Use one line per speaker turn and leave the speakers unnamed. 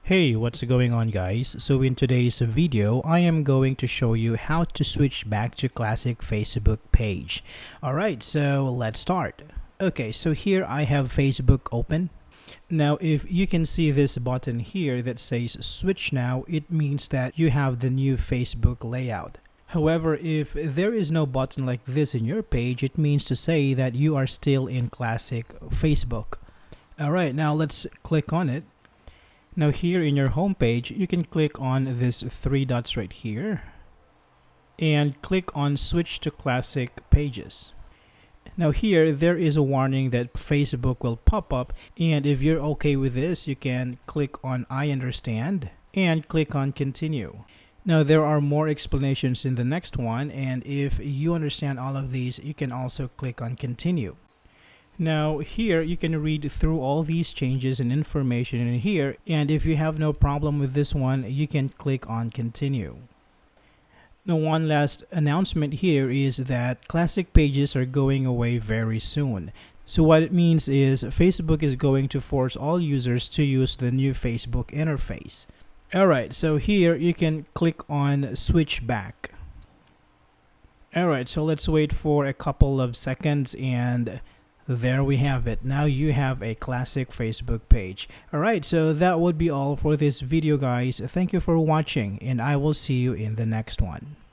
Hey, what's going on guys? So in today's video, I am going to show you how to switch back to classic Facebook page. Alright, so let's start. Okay, so here I have Facebook open. Now if you can see this button here that says switch now, it means that you have the new Facebook layout. However, if there is no button like this in your page, it means to say that you are still in classic Facebook. Alright, now let's click on it. Now here in your home page, you can click on this three dots right here and click on switch to classic pages. Now here there is a warning that Facebook will pop up, and if you're okay with this, you can click on I understand and click on continue. Now there are more explanations in the next one, and if you understand all of these, you can also click on continue. Now here you can read through all these changes and information in here, and if you have no problem with this one, you can click on continue. Now one last announcement here is that classic pages are going away very soon. So what it means is Facebook is going to force all users to use the new Facebook interface. Alright, so here you can click on switch back. Alright, so let's wait for a couple of seconds, and there we have it. Now you have a classic Facebook page. Alright, so that would be all for this video guys. Thank you for watching, and I will see you in the next one.